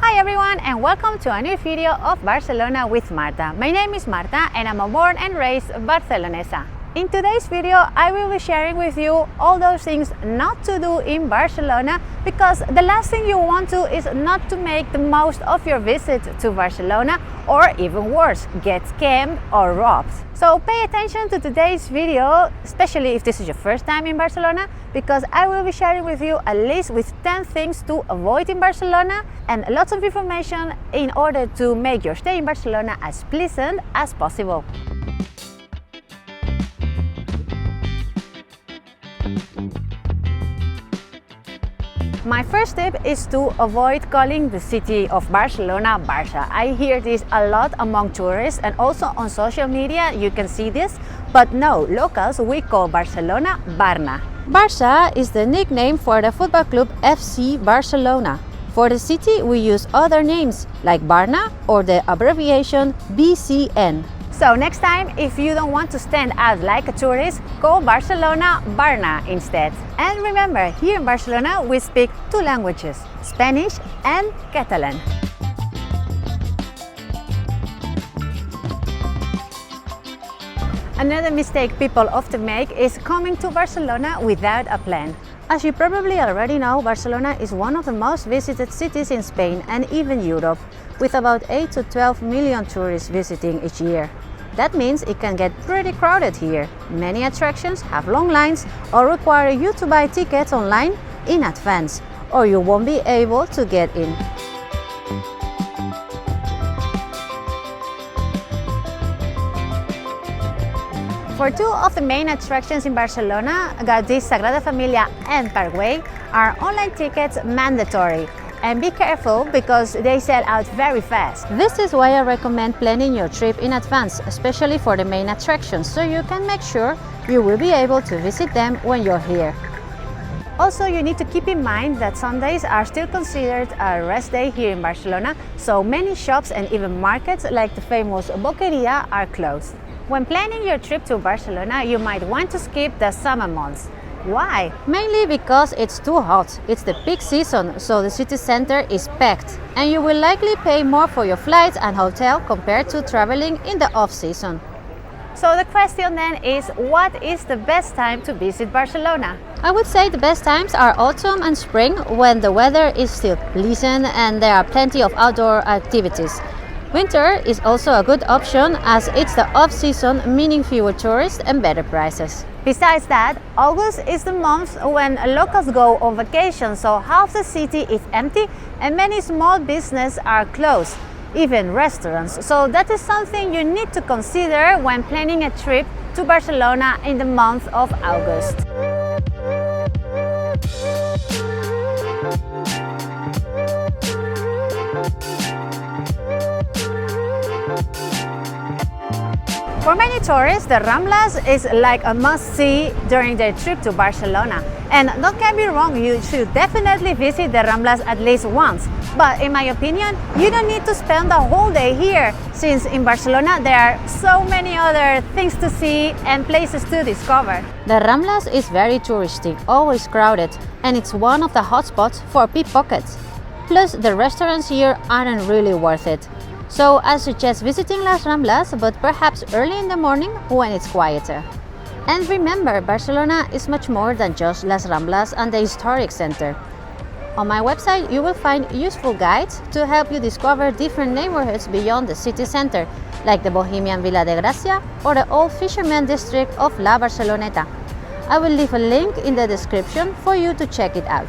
Hi everyone, and welcome to a new video of Barcelona with Marta. My name is Marta and I'm a born and raised Barcelonesa. In today's video, I will be sharing with you all those things not to do in Barcelona, because the last thing you want to is not to make the most of your visit to Barcelona, or even worse, get scammed or robbed. So pay attention to today's video, especially if this is your first time in Barcelona, because I will be sharing with you a list with 10 things to avoid in Barcelona and lots of information in order to make your stay in Barcelona as pleasant as possible. My first tip is to avoid calling the city of Barcelona Barça. I hear this a lot among tourists, and also on social media you can see this, but no, locals we call Barcelona Bara. Barça is the nickname for the football club FC Barcelona. For the city we use other names like Barna or the abbreviation BCN. So next time, if you don't want to stand out like a tourist, call Barcelona Bara instead. And remember, here in Barcelona we speak two languages, Spanish and Catalan. Another mistake people often make is coming to Barcelona without a plan. As you probably already know, Barcelona is one of the most visited cities in Spain and even Europe, with about 8 to 12 million tourists visiting each year. That means it can get pretty crowded here. Many attractions have long lines or require you to buy tickets online in advance, or you won't be able to get in. For two of the main attractions in Barcelona, Gaudí's Sagrada Familia and Parkway, are online tickets mandatory. And be careful because they sell out very fast. This is why I recommend planning your trip in advance, especially for the main attractions, so you can make sure you will be able to visit them when you're here. Also, you need to keep in mind that Sundays are still considered a rest day here in Barcelona, so many shops and even markets like the famous Boqueria are closed. When planning your trip to Barcelona, you might want to skip the summer months. Why? Mainly because it's too hot. It's the peak season, so the city center is packed, and you will likely pay more for your flights and hotel compared to traveling in the off-season. So the question then is, what is the best time to visit Barcelona? I would say the best times are autumn and spring, when the weather is still pleasant and there are plenty of outdoor activities. Winter is also a good option as it's the off-season, meaning fewer tourists and better prices. Besides that, August is the month when locals go on vacation, so half the city is empty and many small businesses are closed, even restaurants. So that is something you need to consider when planning a trip to Barcelona in the month of August. For many tourists, the Ramblas is like a must-see during their trip to Barcelona. And don't get me wrong, you should definitely visit the Ramblas at least once. But in my opinion, you don't need to spend the whole day here, since in Barcelona there are so many other things to see and places to discover. The Ramblas is very touristic, always crowded, and it's one of the hotspots for pickpockets. Plus, the restaurants here aren't really worth it. So I suggest visiting Las Ramblas, but perhaps early in the morning when it's quieter. And remember, Barcelona is much more than just Las Ramblas and the historic center. On my website you will find useful guides to help you discover different neighborhoods beyond the city center, like the Bohemian Villa de Gracia or the old fisherman district of La Barceloneta. I will leave a link in the description for you to check it out.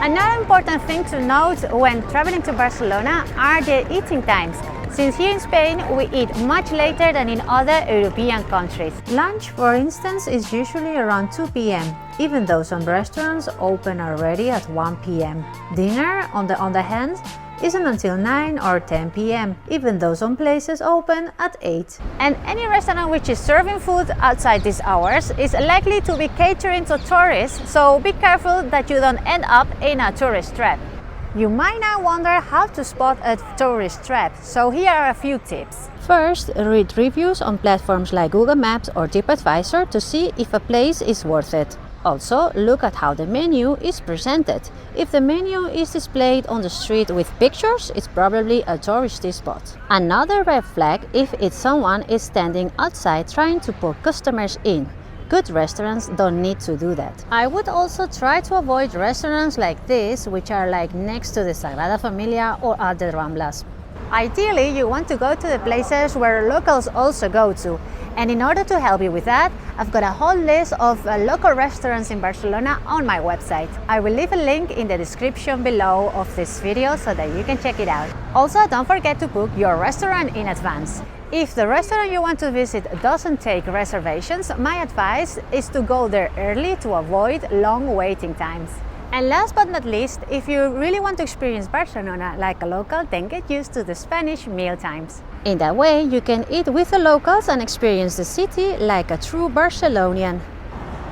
Another important thing to note when traveling to Barcelona are the eating times, since here in Spain we eat much later than in other European countries. Lunch, for instance, is usually around 2 p.m., even though some restaurants open already at 1 p.m. Dinner, on the other hand, isn't until 9 or 10 p.m., even though some places open at 8. And any restaurant which is serving food outside these hours is likely to be catering to tourists, so be careful that you don't end up in a tourist trap. You might now wonder how to spot a tourist trap, so here are a few tips. First, read reviews on platforms like Google Maps or TripAdvisor to see if a place is worth it. Also, look at how the menu is presented. If the menu is displayed on the street with pictures, it's probably a touristy spot. Another red flag if someone is standing outside trying to pull customers in. Good restaurants don't need to do that. I would also try to avoid restaurants like this, which are like next to the Sagrada Familia or at the Ramblas. Ideally, you want to go to the places where locals also go to. And in order to help you with that, I've got a whole list of local restaurants in Barcelona on my website. I will leave a link in the description below of this video so that you can check it out. Also, don't forget to book your restaurant in advance. If the restaurant you want to visit doesn't take reservations, my advice is to go there early to avoid long waiting times. And last but not least, if you really want to experience Barcelona like a local, then get used to the Spanish meal times. In that way, you can eat with the locals and experience the city like a true Barcelonian.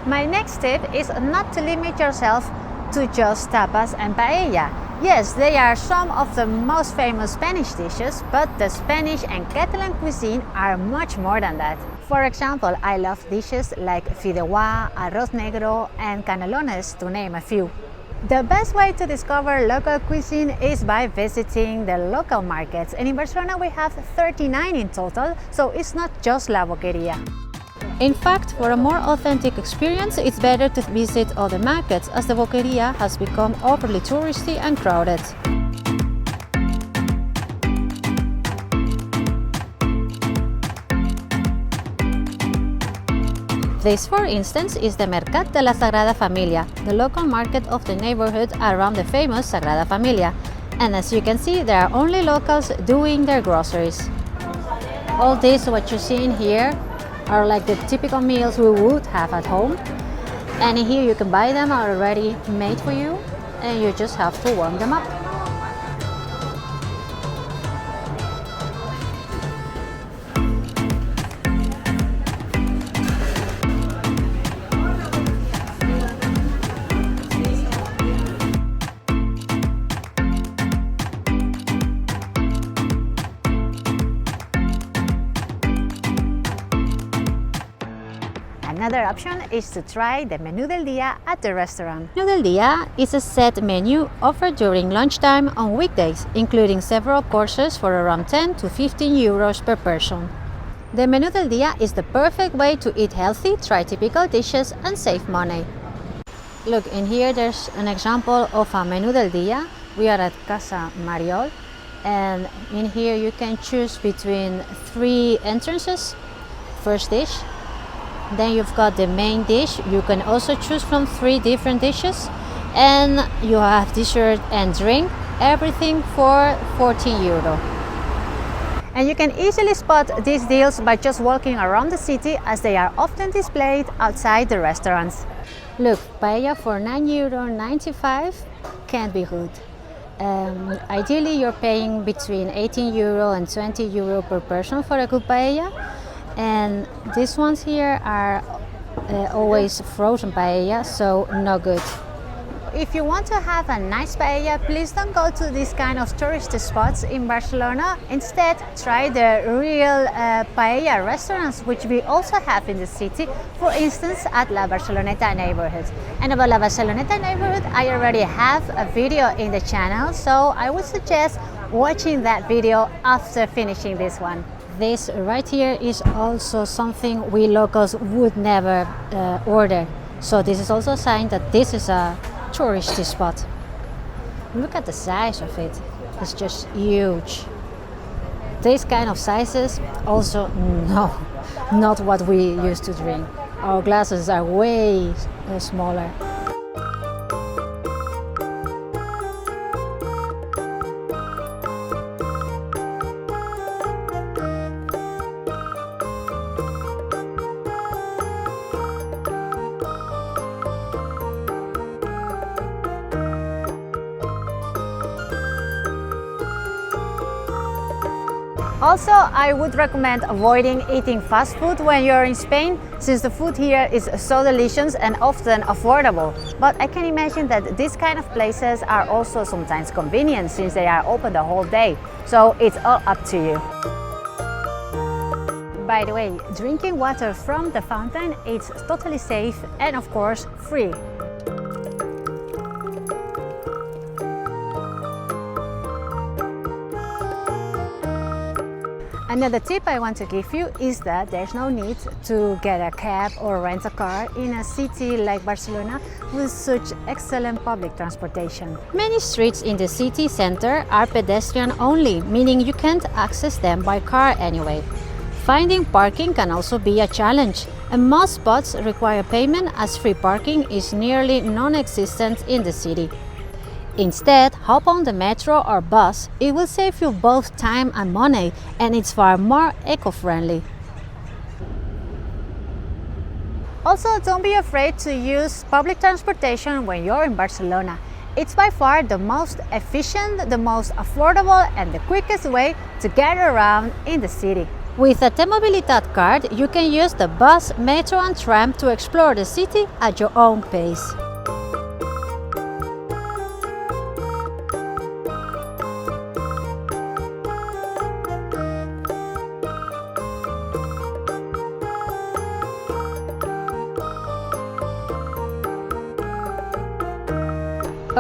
My next tip is not to limit yourself to just tapas and paella. Yes, they are some of the most famous Spanish dishes, but the Spanish and Catalan cuisine are much more than that. For example, I love dishes like fideuà, arroz negro, and canelones, to name a few. The best way to discover local cuisine is by visiting the local markets, and in Barcelona we have 39 in total, so it's not just La Boqueria. In fact, for a more authentic experience, it's better to visit other markets, as the Boqueria has become overly touristy and crowded. This, for instance, is the Mercat de la Sagrada Familia, the local market of the neighborhood around the famous Sagrada Familia. And as you can see, there are only locals doing their groceries. All this, what you see in here, are like the typical meals we would have at home. And here you can buy them already made for you, and you just have to warm them up. Another option is to try the Menú del Día at the restaurant. Menú del Día is a set menu offered during lunchtime on weekdays, including several courses for around 10 to 15 euros per person. The Menú del Día is the perfect way to eat healthy, try typical dishes, and save money. Look, in here there's an example of a Menú del Día. We are at Casa Mariol, and in here you can choose between 3 entrances. First dish. Then you've got the main dish. You can also choose from 3 different dishes, and you have dessert and drink, everything for 14 euro. And you can easily spot these deals by just walking around the city, as they are often displayed outside the restaurants. Look, paella for 9.95 euro can be good. Ideally you're paying between 18 euro and 20 euro per person for a good paella. And these ones here are always frozen paella, so no good. If you want to have a nice paella, please don't go to these kind of tourist spots in Barcelona. Instead, try the real paella restaurants, which we also have in the city, for instance at La Barceloneta neighborhood. And about La Barceloneta neighborhood, I already have a video in the channel, so I would suggest watching that video after finishing this one. This right here is also something we locals would never order. So this is also a sign that this is a touristy spot. Look at the size of it. It's just huge. These kind of sizes also, no, not what we used to drink. Our glasses are way smaller. Also, I would recommend avoiding eating fast food when you're in Spain, since the food here is so delicious and often affordable. But I can imagine that these kind of places are also sometimes convenient, since they are open the whole day. So it's all up to you. By the way, drinking water from the fountain is totally safe and of course free. Another tip I want to give you is that there's no need to get a cab or rent a car in a city like Barcelona with such excellent public transportation. Many streets in the city center are pedestrian only, meaning you can't access them by car anyway. Finding parking can also be a challenge, and most spots require payment as free parking is nearly non-existent in the city. Instead, hop on the metro or bus. It will save you both time and money, and it's far more eco-friendly. Also, don't be afraid to use public transportation when you're in Barcelona. It's by far the most efficient, the most affordable, and the quickest way to get around in the city. With a T-Mobilitat card, you can use the bus, metro and tram to explore the city at your own pace.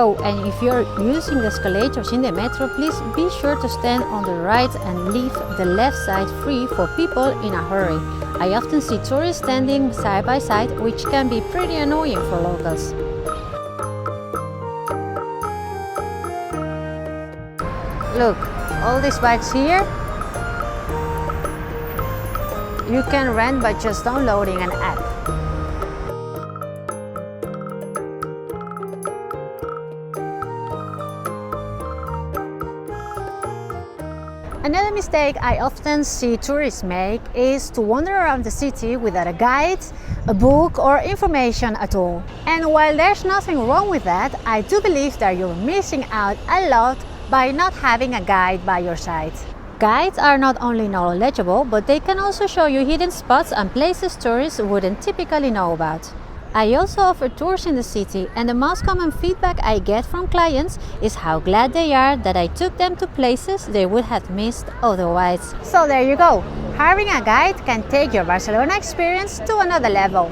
Oh, and if you're using the escalators in the metro, please be sure to stand on the right and leave the left side free for people in a hurry. I often see tourists standing side by side, which can be pretty annoying for locals. Look, all these bikes here, you can rent by just downloading an app. Another mistake I often see tourists make is to wander around the city without a guide, a book or information at all. And while there's nothing wrong with that, I do believe that you're missing out a lot by not having a guide by your side. Guides are not only knowledgeable, but they can also show you hidden spots and places tourists wouldn't typically know about. I also offer tours in the city, and the most common feedback I get from clients is how glad they are that I took them to places they would have missed otherwise. So there you go! Hiring a guide can take your Barcelona experience to another level.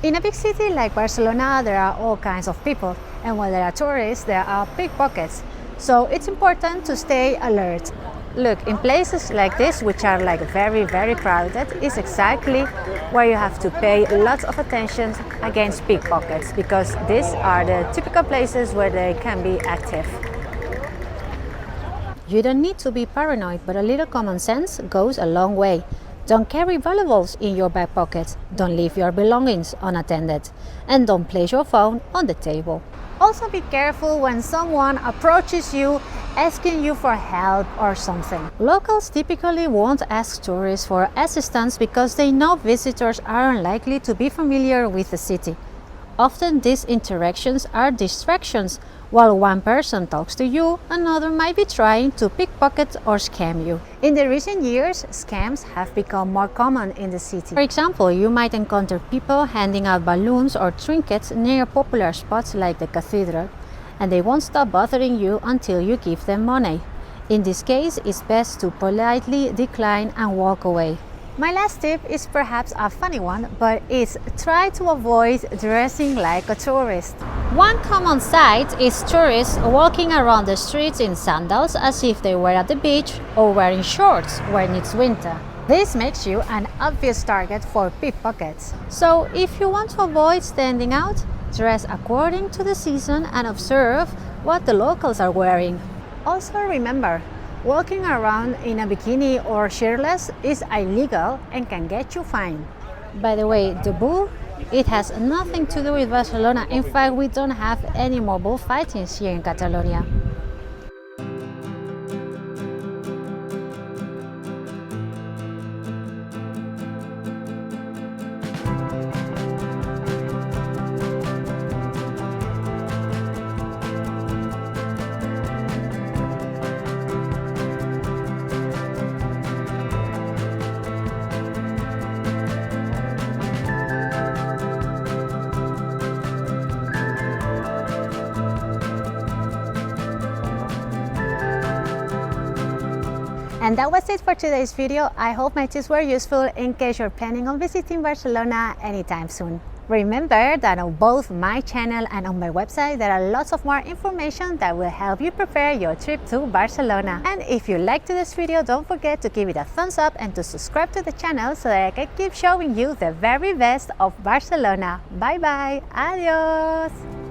In a big city like Barcelona, there are all kinds of people, and when there are tourists, there are pickpockets. So it's important to stay alert. Look, in places like this, which are like very crowded, is exactly where you have to pay lots of attention against pickpockets, because these are the typical places where they can be active. You don't need to be paranoid, but a little common sense goes a long way. Don't carry valuables in your back pocket, don't leave your belongings unattended, and don't place your phone on the table. Also be careful when someone approaches you asking you for help or something. Locals typically won't ask tourists for assistance because they know visitors are unlikely to be familiar with the city. Often these interactions are distractions. While one person talks to you, another might be trying to pickpocket or scam you. In the recent years, scams have become more common in the city. For example, you might encounter people handing out balloons or trinkets near popular spots like the cathedral, and they won't stop bothering you until you give them money. In this case, it's best to politely decline and walk away. My last tip is perhaps a funny one, but it's try to avoid dressing like a tourist. One common sight is tourists walking around the streets in sandals as if they were at the beach or wearing shorts when it's winter. This makes you an obvious target for pickpockets. So if you want to avoid standing out, dress according to the season and observe what the locals are wearing. Also remember, walking around in a bikini or shirtless is illegal and can get you fined. By the way, the bull, it has nothing to do with Barcelona. In fact, we don't have any more bullfighting here in Catalonia. And that was it for today's video. I hope my tips were useful in case you're planning on visiting Barcelona anytime soon. Remember that on both my channel and on my website there are lots of more information that will help you prepare your trip to Barcelona. And if you liked this video, don't forget to give it a thumbs up and to subscribe to the channel so that I can keep showing you the very best of Barcelona. Bye bye, adios!